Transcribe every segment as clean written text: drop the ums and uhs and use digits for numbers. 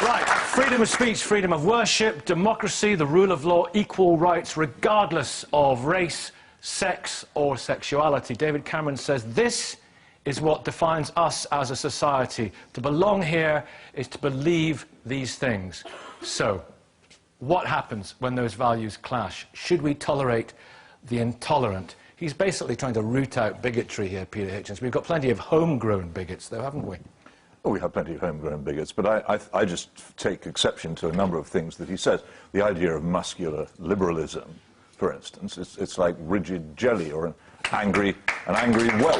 Right, freedom of speech, freedom of worship, democracy, the rule of law, equal rights regardless of race, sex or sexuality. David Cameron says this is what defines us as a society. To belong here is to believe these things. So, what happens when those values clash? Should we tolerate the intolerant? He's basically trying to root out bigotry here, Peter Hitchens. We've got plenty of homegrown bigots, though, haven't we? Oh, we have plenty of homegrown bigots, but I just take exception to a number of things that he says. The idea of muscular liberalism, for instance, it's like rigid jelly or an angry whelp.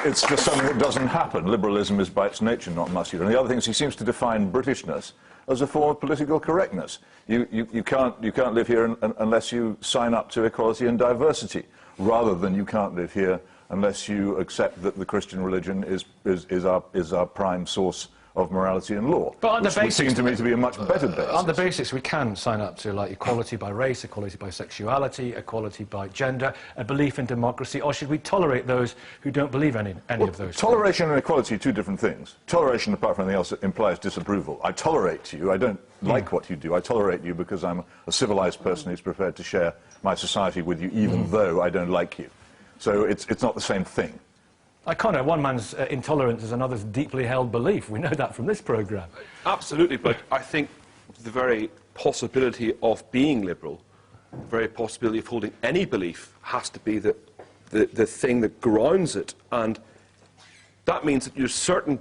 It's just something that doesn't happen. Liberalism is by its nature not muscular. And the other thing is he seems to define Britishness as a form of political correctness. You can't live here unless you sign up to equality and diversity, rather than you can't live here unless you accept that the Christian religion is our prime source of morality and law. But on the basics, would seem to me to be a much better basis. On the basics, we can sign up to like equality by race, equality by sexuality, equality by gender, a belief in democracy, or should we tolerate those who don't believe any of those? Toleration and equality are two different things. Toleration, apart from anything else, implies disapproval. I tolerate you. I don't like what you do. I tolerate you because I'm a civilized person who's prepared to share my society with you, even though I don't like you. So it's not the same thing. Connor, one man's intolerance is another's deeply held belief. We know that from this programme. Absolutely, but I think the very possibility of being liberal, the very possibility of holding any belief, has to be the thing that grounds it. And that means that there's certain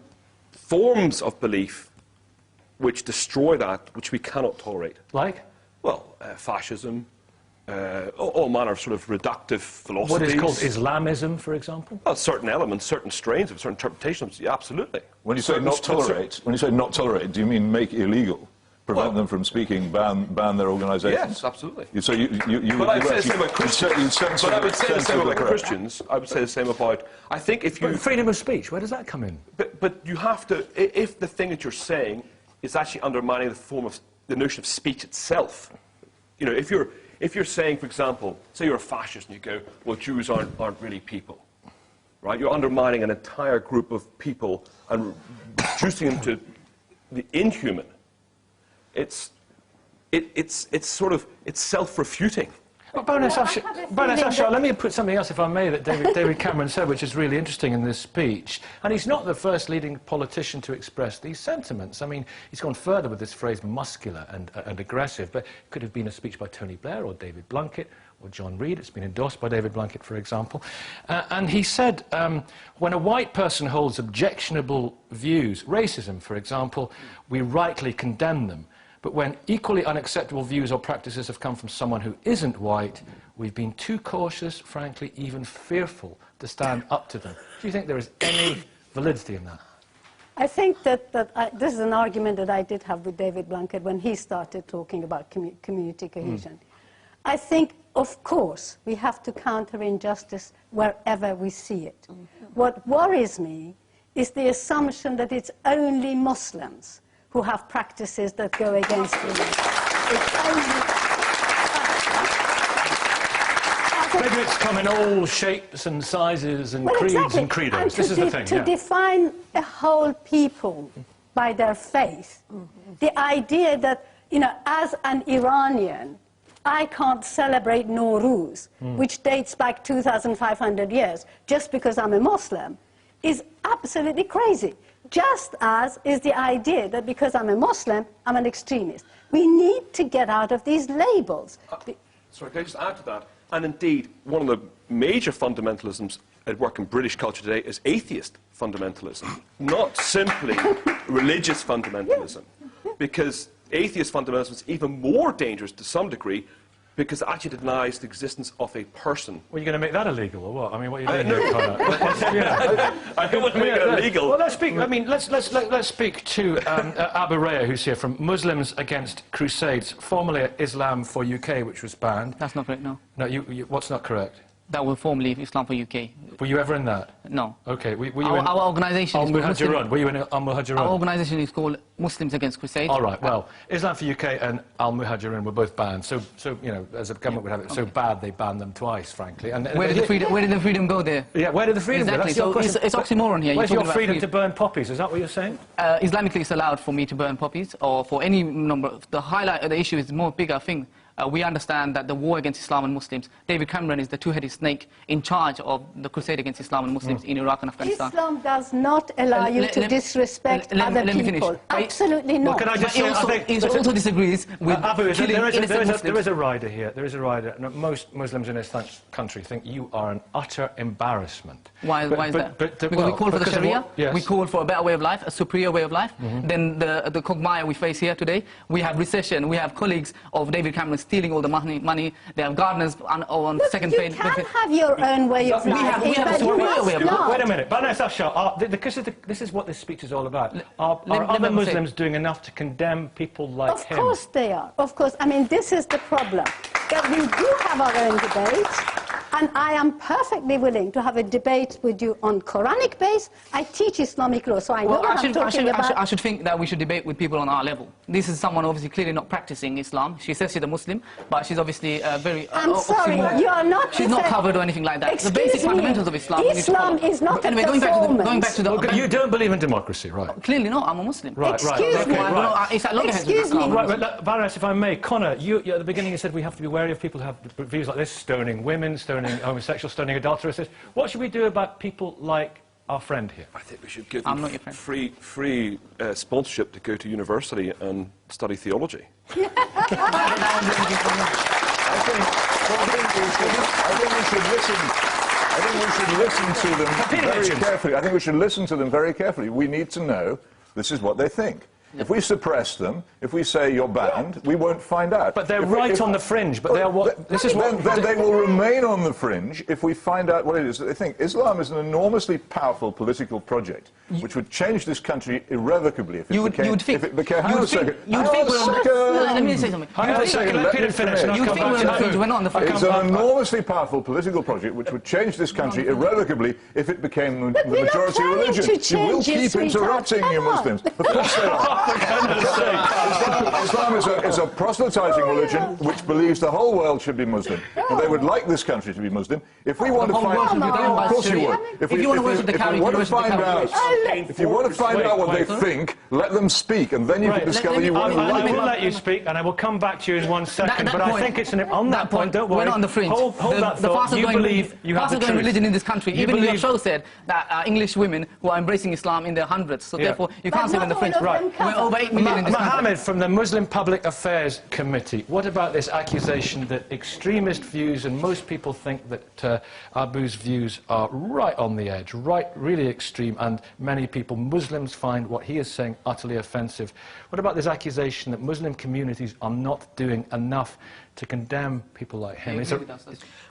forms of belief which destroy that, which we cannot tolerate. Like? Well, fascism, all manner of sort of reductive philosophies. What is called Islamism, for example? Well, certain elements, certain strains of certain interpretations, yeah, absolutely. When you say not tolerate, do you mean make illegal? Prevent them from speaking, ban their organisations? Yes, absolutely. So you but I would say the same about Christians. But I would say the same about Christians. I would say the same about... I think if you... But freedom of speech, where does that come in? But you have to... If the thing that you're saying is actually undermining the notion of speech itself, you know, if you're saying, for example, say you're a fascist and you go, well, Jews aren't really people, right? You're undermining an entire group of people and reducing them to the inhuman. It's self-refuting. Well, Baroness Asher, let me put something else, if I may, that David Cameron said, which is really interesting in this speech. And he's not the first leading politician to express these sentiments. I mean, he's gone further with this phrase muscular and aggressive, but it could have been a speech by Tony Blair or David Blunkett or John Reid. It's been endorsed by David Blunkett, for example. And he said, when a white person holds objectionable views, racism, for example, we rightly condemn them. But when equally unacceptable views or practices have come from someone who isn't white, we've been too cautious, frankly, even fearful to stand up to them. Do you think there is any validity in that? I think that this is an argument that I did have with David Blunkett when he started talking about community cohesion. I think, of course, we have to counter injustice wherever we see it. What worries me is the assumption that it's only Muslims who have practices that go against women. Bigots come in all shapes and sizes and creeds and credos. And this is the thing, to define a whole people by their faith, the idea that, you know, as an Iranian, I can't celebrate Nowruz, which dates back 2,500 years, just because I'm a Muslim, is absolutely crazy. Just as is the idea that because I'm a Muslim, I'm an extremist. We need to get out of these labels. Sorry, can I just add to that? And indeed, one of the major fundamentalisms at work in British culture today is atheist fundamentalism, not simply religious fundamentalism. Because atheist fundamentalism is even more dangerous to some degree because it actually denies the existence of a person. Well, you're going to make that illegal, or what? I mean, what are you doing here, Connor? I don't want to make it illegal. Well, let's speak. I mean, let's speak to Abu Raya, who's here from Muslims Against Crusades, formerly Islam for UK, which was banned. That's not correct. No. No, what's not correct? that will form Leave Islam for UK. Were you ever in that? No. Okay. Were you in Our organisation is called Al-Muhajirun? Were you in Al-Muhajirun? Our organisation is called Muslims Against Crusade. All right. Well, Islam for UK and Al-Muhajirun were both banned. So you know, as a government would have it so bad, they banned them twice, frankly. And where did the freedom go there? Yeah. Where did the freedom go? Exactly. That's your question. It's oxymoron here. Where's your freedom to burn poppies? Is that what you're saying? Islamically, it's allowed for me to burn poppies or for any number. The highlight of the issue is more bigger thing. We understand that the war against Islam and Muslims, David Cameron is the two-headed snake in charge of the crusade against Islam and Muslims in Iraq and Afghanistan. Islam does not allow you to disrespect other people. Absolutely not. Well, can I just say, he also disagrees with killing innocent Muslims. There is a rider here. There is a rider. Most Muslims in this country think you are an utter embarrassment. Why is that? Because we call for the Sharia, we call for a better way of life, a superior way of life than the quagmire we face here today. We have recession, we have colleagues of David Cameron stealing all the money. They have gardeners on Look, second you page. You can have your own way of life. We have a superior way of life. Wait a minute. Baroness Afshar, because this is what this speech is all about. Are other Muslims doing enough to condemn people like him? Of course they are. Of course. I mean, this is the problem. That we do have our own debates. And I am perfectly willing to have a debate with you on Quranic base. I teach Islamic law, so I know what I'm talking about. I should think that we should debate with people on our level. This is someone obviously clearly not practicing Islam. She says she's a Muslim, but she's obviously very... I'm sorry, you are not... She's not covered or anything like that. The basic fundamentals of Islam... Islam is not anyway, a going back to the... You don't believe in democracy, right? Clearly not. I'm a Muslim. Right, Excuse me. Excuse me. Right, Baroness, if I may, Connor, at the beginning you said we have to be wary of people who have views like this, stoning women, stoning homosexuals, stoning adulteresses. What should we do about people like our friend here? I think we should give them free sponsorship to go to university and study theology. I think we should listen to them very carefully. I think we should listen to them very carefully. We need to know this is what they think. If we suppress them, if we say you're banned, we won't find out. But they're on the fringe. But they are what? Then they will remain on the fringe if we find out what it is that they think. Islam is an enormously powerful political project which would change this country irrevocably if it became. Hang on a second. Let me say something. Hang on a second. Let Peter finish. It's an enormously powerful political project which would change this country irrevocably if it became the majority religion. You will keep interrupting you Muslims. Of course they are. Islam is a proselytizing religion which believes the whole world should be Muslim. And they would like this country to be Muslim. If we want to find out, of course you would. If you want to find out what they think, let them speak, and then you can discover you won't like I it. will let you speak, and I will come back to you in 1 second. But I think it's on that point. Don't worry. We're not on the fringe. Hold that thought. You believe you have the truth. Religion in this country. Even your show said that English women who are embracing Islam in their hundreds. So therefore, you can't say we're on the fringe. Right. We're over 8 million in this country. Mohammed from the Muslim Public Affairs Committee. What about this accusation that extremist views, and most people think that Abu's views are right on the edge, really extreme, and many people, Muslims, find what he is saying utterly offensive. What about this accusation that Muslim communities are not doing enough to condemn people like him?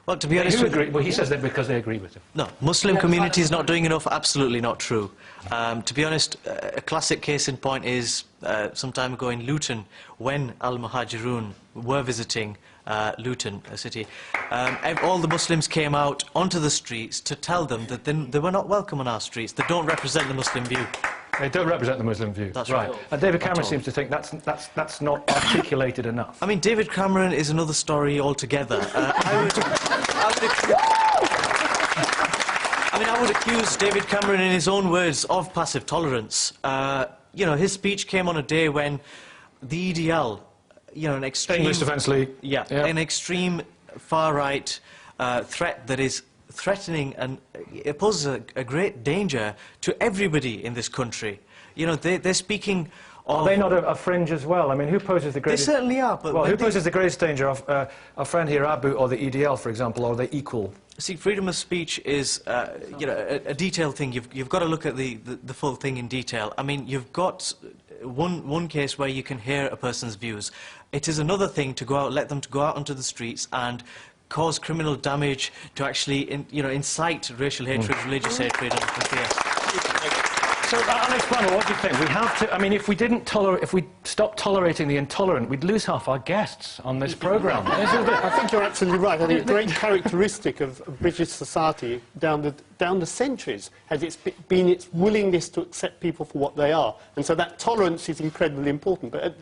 Well, to be honest, he says that because they agree with him. No, Muslim community is not doing enough. Absolutely not true. To be honest, a classic case in point is some time ago in Luton, when Al-Muhajirun were visiting Luton, a city. All the Muslims came out onto the streets to tell them that they were not welcome on our streets. They don't represent the Muslim view. They don't represent the Muslim view. That's right. And David Cameron seems to think that's not articulated enough. I mean, David Cameron is another story altogether. I would accuse David Cameron, in his own words, of passive tolerance. You know, his speech came on a day when the EDL, you know, an extreme... English Defence League. Yeah, an extreme far-right threat that is threatening, and it poses a great danger to everybody in this country. You know, they're speaking of... Are they not a fringe as well? I mean, who poses the greatest... They certainly are, but... Well, who poses the greatest danger? Our friend here, Abu, or the EDL, for example, or are they equal? See, freedom of speech is, you know, a detailed thing. You've got to look at the full thing in detail. I mean, you've got one case where you can hear a person's views. It is another thing to go out, let them to go out onto the streets and cause criminal damage, to actually, you know, incite racial hatred, religious hatred, and fear. So, Alex Brammer, what do you think? We have to. I mean, if we stopped tolerating the intolerant, we'd lose half our guests on this programme. I think you're absolutely right. I think a great characteristic of British society down the centuries has been its willingness to accept people for what they are, and so that tolerance is incredibly important. But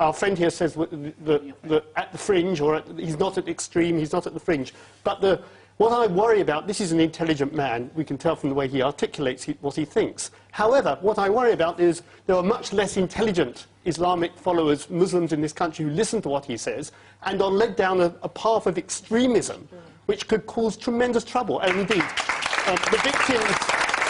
our friend here says that at the fringe, he's not at the extreme, he's not at the fringe. But what I worry about, this is an intelligent man, we can tell from the way he articulates what he thinks. However, what I worry about is there are much less intelligent Islamic followers, Muslims in this country, who listen to what he says and are led down a path of extremism which could cause tremendous trouble. And indeed,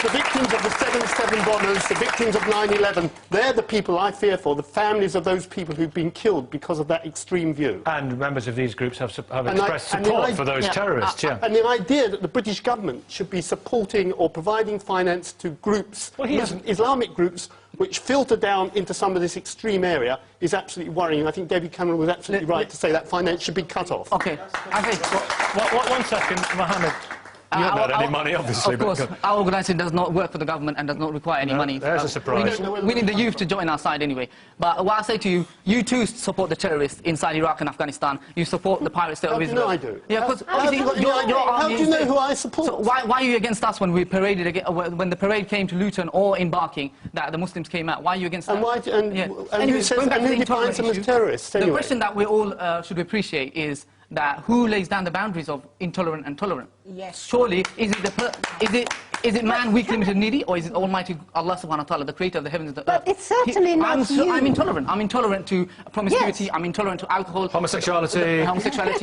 the victims of the 7/7 bombers, the victims of 9/11, they're the people I fear for, the families of those people who've been killed because of that extreme view. And members of these groups have expressed support for those terrorists, yeah. And the idea that the British government should be supporting or providing finance to groups, Islamic groups, which filter down into some of this extreme area is absolutely worrying. I think David Cameron was absolutely right to say that finance should be cut off. Okay, I think... One second, Mohammed. You haven't had any money, obviously. Of course, our organisation does not work for the government and does not require any money. There's a surprise. We need the youth to join our side anyway. But what I say to you, you too support the terrorists inside Iraq and Afghanistan. You support the pirate state of Israel. I do. Yeah, because how do you know who I support? So why are you against us when we paraded when the parade came to Luton or in Barking that the Muslims came out? Why are you against that? And who defines them as terrorists? Anyway. The question that we all should appreciate is that who lays down the boundaries of intolerant and tolerant? Yes. Surely, is it man, weak, limited, needy, or is it Almighty Allah subhanahu wa ta'ala, the creator of the heavens and the earth? But it's certainly not you. I'm intolerant. I'm intolerant to promiscuity. Yes. I'm intolerant to alcohol. Homosexuality.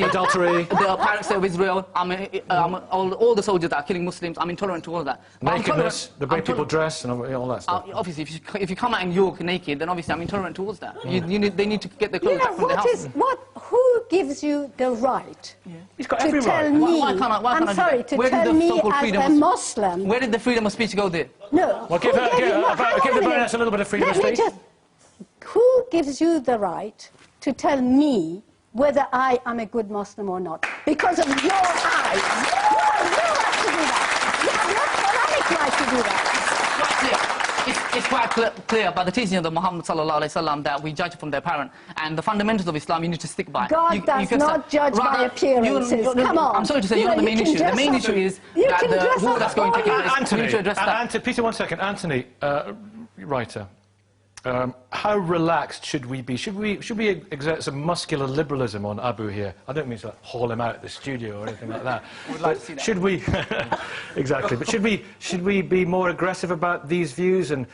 Adultery. The pirates of Israel. All the soldiers that are killing Muslims. I'm intolerant to all of that. Nakedness, the way people dress, and all that stuff. Obviously, if you come out in York naked, then obviously I'm intolerant towards that. They need to get their clothes back from their house. Who gives you the right He's got to every tell right. me, why can't I to tell me as a Muslim... Where did the freedom of speech go there? No. Well, give the Baroness a little bit of freedom of speech. Who gives you the right to tell me whether I am a good Muslim or not? Because of your eyes. You have to do that. You have no Quranic right to do that. It's quite clear by the teaching of the Muhammad sallallahu alaihi wasallam that we judge from their parent, and the fundamentals of Islam you need to stick by. God does not judge by appearances. Come on. I'm sorry to say you're not the main issue. The main issue is that the war that's going to take place. You need to address that. Peter, 1 second. Anthony, writer. How relaxed should we be? Should we exert some muscular liberalism on Abu here? I don't mean to haul him out of the studio or anything like that. We'd like to see that. Should we... exactly. But should we be more aggressive about these views and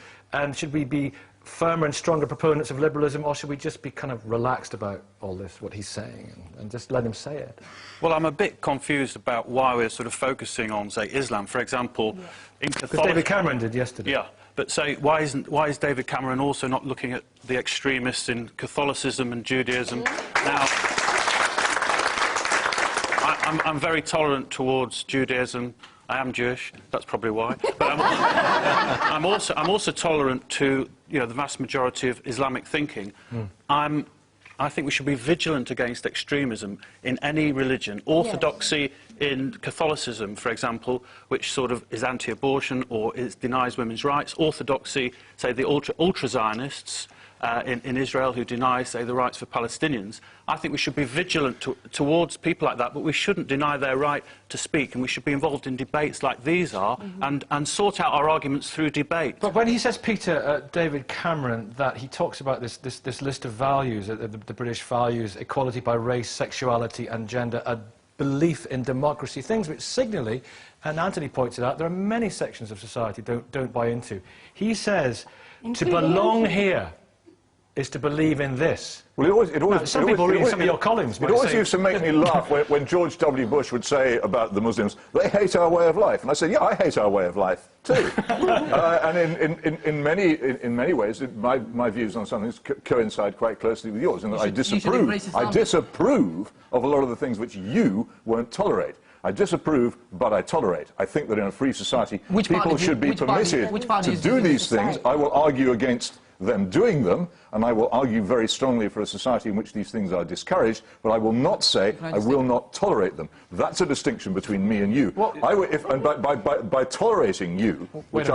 should we be firmer and stronger proponents of liberalism, or should we just be kind of relaxed about all this, what he's saying, and just let him say it? Well, I'm a bit confused about why we're sort of focusing on, say, Islam. For example, in Catholicism... Because David Cameron did yesterday. Yeah. But say, why is David Cameron also not looking at the extremists in Catholicism and Judaism? Now, I'm very tolerant towards Judaism. I am Jewish. That's probably why. But I'm also tolerant to the vast majority of Islamic thinking. I think we should be vigilant against extremism in any religion. Orthodoxy in Catholicism, for example, which sort of is anti-abortion or denies women's rights. Orthodoxy, say, the ultra-Zionists in Israel who deny, say, the rights for Palestinians. I think we should be vigilant towards people like that, but we shouldn't deny their right to speak, and we should be involved in debates like these are and sort out our arguments through debate. But when he says, Peter, David Cameron, that he talks about this list of values, the British values, equality by race, sexuality and gender, a belief in democracy, things which signally, and Anthony points it out, there are many sections of society don't buy into. He says, to belong here is to believe in this. Well, some people read some of your columns. It always used to make me laugh when George W. Bush would say about the Muslims, they hate our way of life. And I said, yeah, I hate our way of life, too. And in many ways, my views on some things coincide quite closely with yours. And I disapprove of a lot of the things which you won't tolerate. I disapprove, but I tolerate. I think that in a free society, people should be permitted to do these things. I will argue against them doing them, and I will argue very strongly for a society in which these things are discouraged, but I will not say I will not tolerate them. That's a distinction between me and you. And by tolerating you, which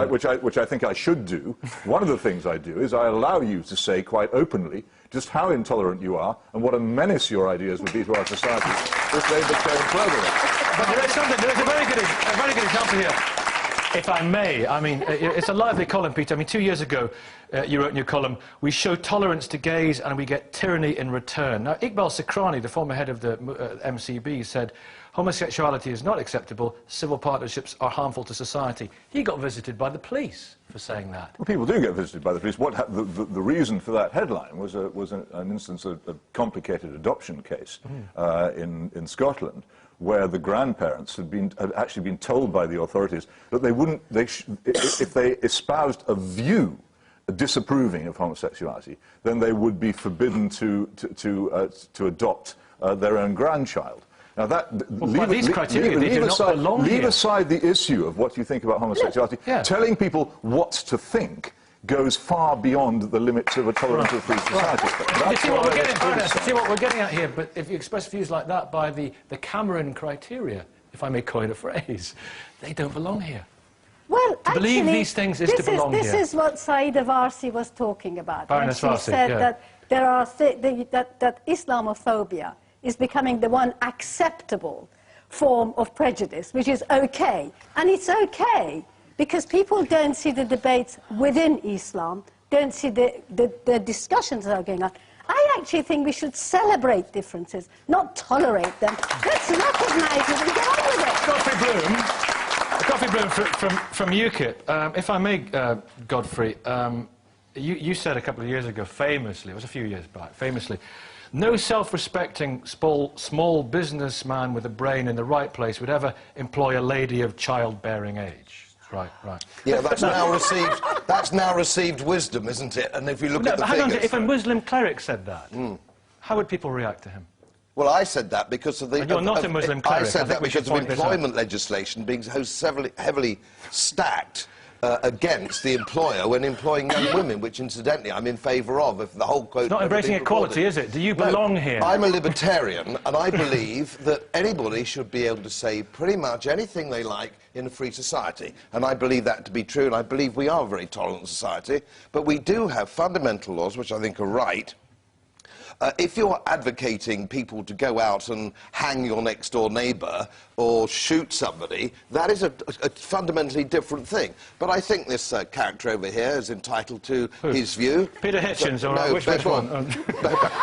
I think I should do, one of the things I do is I allow you to say quite openly just how intolerant you are and what a menace your ideas would be to our society if they became further. But there is a very good example here. If I may, I mean, it's a lively column, Peter. I mean, 2 years ago, you wrote in your column, we show tolerance to gays and we get tyranny in return. Now, Iqbal Sikrani, the former head of the MCB, said, homosexuality is not acceptable, civil partnerships are harmful to society. He got visited by the police for saying that. Well, people do get visited by the police. The reason for that headline was an instance of a complicated adoption case in Scotland, where the grandparents had actually been told by the authorities that they wouldn't, if they espoused a view disapproving of homosexuality, then they would be forbidden to adopt their own grandchild. Now these criteria, leave aside the issue of what you think about homosexuality. Telling people what to think goes far beyond the limits of a tolerant and free society. You see what we're getting at here, but if you express views like that by the Cameron criteria, if I may coin a phrase, they don't belong here. Well, to believe these things is to belong here. This is what Saida Varsi was talking about. Baroness She Varsi, said that there are that Islamophobia is becoming the one acceptable form of prejudice, which is okay. And it's okay because people don't see the debates within Islam, don't see the discussions that are going on. I actually think we should celebrate differences, not tolerate them. Let's recognise it and get on with it. Godfrey Bloom from UKIP. If I may, Godfrey, you said a couple of years ago, famously, it was a few years back, famously, no self-respecting small businessman with a brain in the right place would ever employ a lady of childbearing age. Right. Yeah, that's now received wisdom, isn't it? And if you look at the hang figures... on, if a Muslim cleric said that, how would people react to him? Well, I said that because of the... And you're not a Muslim cleric. I said that because of employment legislation being so heavily stacked against the employer when employing young women, which, incidentally, I'm in favour of. If the whole quote... It's not embracing equality, is it? Do you belong here? I'm a libertarian, and I believe that anybody should be able to say pretty much anything they like in a free society. And I believe that to be true, and I believe we are a very tolerant society. But we do have fundamental laws, which I think are right. If you're advocating people to go out and hang your next-door neighbour or shoot somebody, that is a fundamentally different thing. But I think this character over here is entitled to his view. Peter Hitchens, or which one?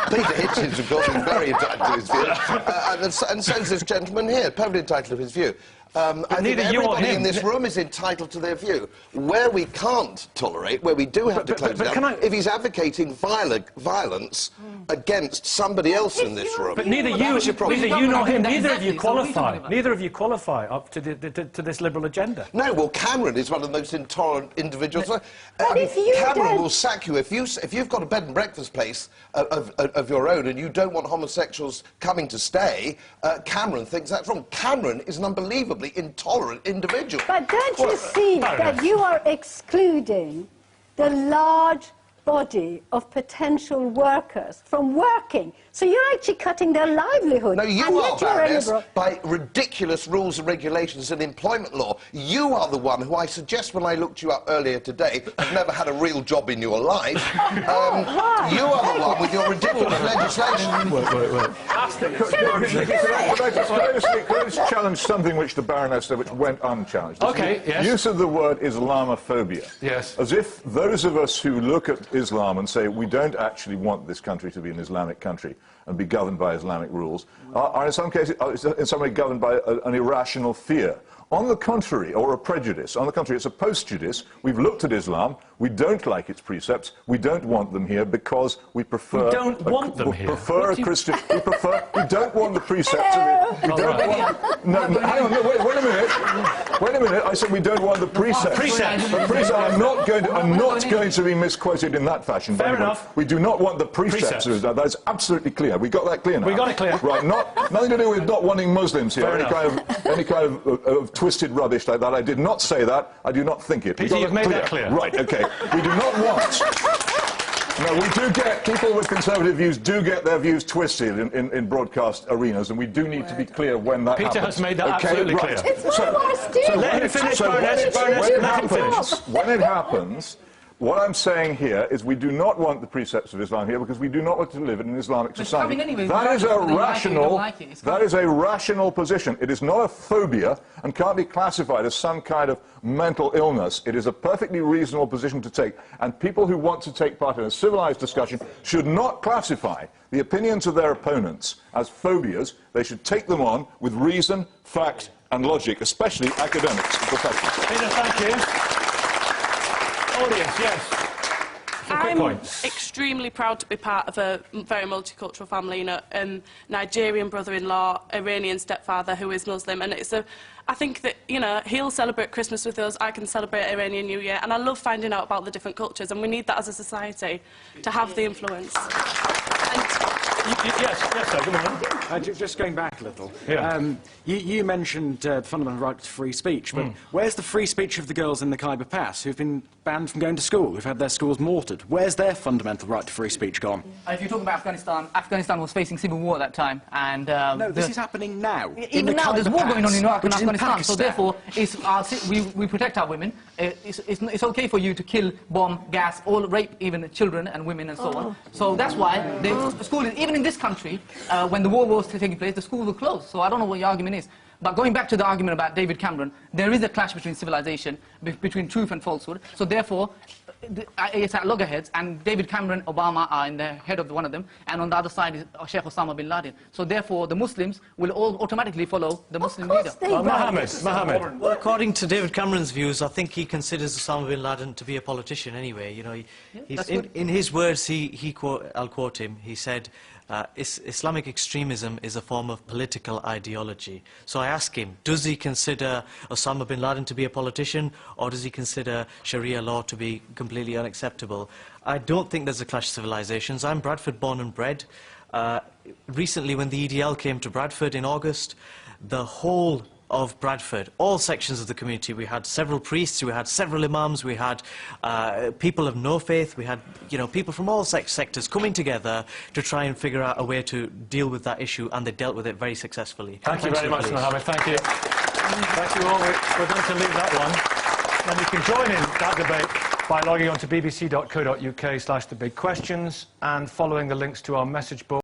Peter Hitchens, of course, is very entitled to his view. And so is this gentleman here, perfectly entitled to his view. I think everybody in this room is entitled to their view. Where we can't tolerate, where we do have to close down, if he's advocating violence against somebody else in this room... But neither you nor him, neither of you qualify. Neither of you qualify up to this liberal agenda. No, well, Cameron is one of the most intolerant individuals. Cameron will sack you if you've got a bed and breakfast place of your own and you don't want homosexuals coming to stay. Cameron thinks that's wrong. Cameron is an unbelievably intolerant individual. But don't you see that you are excluding the large body of potential workers from working? So you're actually cutting their livelihood. No, you are, Baroness, by ridiculous rules and regulations and employment law. You are the one who I suggest, when I looked you up earlier today, have never had a real job in your life. You are the one with your ridiculous legislation. Wait. Could I just challenge something which the Baroness said, which went unchallenged? Okay, yes. Use of the word Islamophobia. Yes. As if those of us who look at Islam and say we don't actually want this country to be an Islamic country and be governed by Islamic rules, are in some cases, in some way governed by an irrational fear. On the contrary, or a prejudice. On the contrary, it's a post-judice. We've looked at Islam. We don't like its precepts. We don't want them here because we prefer... We don't want them here? Prefer a Christian... We don't want the precepts of it. We don't want... No, hang on, wait a minute. Wait a minute. I said we don't want the precepts. Precepts. The precepts. I'm not going to be misquoted in that fashion. Fair enough. We do not want the precepts of Islam. That's absolutely clear. We got that clear now. We got it clear. Right. Nothing to do with not wanting Muslims here. Any kind of twisted rubbish like that. I did not say that. I do not think it. Peter, you've made that clear. Right, OK. We do not want... No, we do get, people with conservative views do get their views twisted in broadcast arenas, and we do need to be clear when that happens. Peter has made that absolutely clear. It's one of our students. Let him finish, Baroness. When it happens, what I'm saying here is we do not want the precepts of Islam here because we do not want to live in an Islamic society. Anyway, that is a rational position. It is not a phobia and can't be classified as some kind of mental illness. It is a perfectly reasonable position to take, and people who want to take part in a civilized discussion should not classify the opinions of their opponents as phobias. They should take them on with reason, fact and logic, especially academics and professionals. Peter, thank you. Audience, yes. I'm extremely proud to be part of a very multicultural family, you know, Nigerian brother-in-law, Iranian stepfather who is Muslim, and I think that, you know, he'll celebrate Christmas with us, I can celebrate Iranian New Year, and I love finding out about the different cultures, and we need that as a society to have the influence. Yes, sir, good morning. Just going back a little, yeah. You mentioned the fundamental right to free speech, but where's the free speech of the girls in the Khyber Pass who've been banned from going to school, who've had their schools mortared? Where's their fundamental right to free speech gone? If you're talking about Afghanistan, Afghanistan was facing civil war at that time, and no, this is happening now. Even now, there's war going on in Iraq and Afghanistan. So therefore, we protect our women. It's okay for you to kill, bomb, gas, or rape even children and women and so on. So that's why the school is, even in this country, when the war was taking place, the schools were closed. So I don't know what your argument is. But going back to the argument about David Cameron, there is a clash between civilization, between truth and falsehood. So therefore, it's at loggerheads, and David Cameron, Obama are in the head of one of them, and on the other side is Sheikh Osama bin Laden. So therefore, the Muslims will all automatically follow the Muslim leader. Mohammed. Well, according to David Cameron's views, I think he considers Osama bin Laden to be a politician anyway. You know, in his words, I'll quote him. He said, Islamic extremism is a form of political ideology. So I ask him, does he consider Osama bin Laden to be a politician, or does he consider Sharia law to be completely unacceptable? I don't think there's a clash of civilizations. I'm Bradford born and bred. Recently, when the EDL came to Bradford in August, the whole of Bradford, all sections of the community, we had several priests, we had several imams, we had people of no faith, we had, you know, people from all sectors coming together to try and figure out a way to deal with that issue, and they dealt with it very successfully. Thank you very much, Mohammed. Thank you. Thank you all. We're going to leave that one. And you can join in that debate by logging on to bbc.co.uk/thebigquestions and following the links to our message board.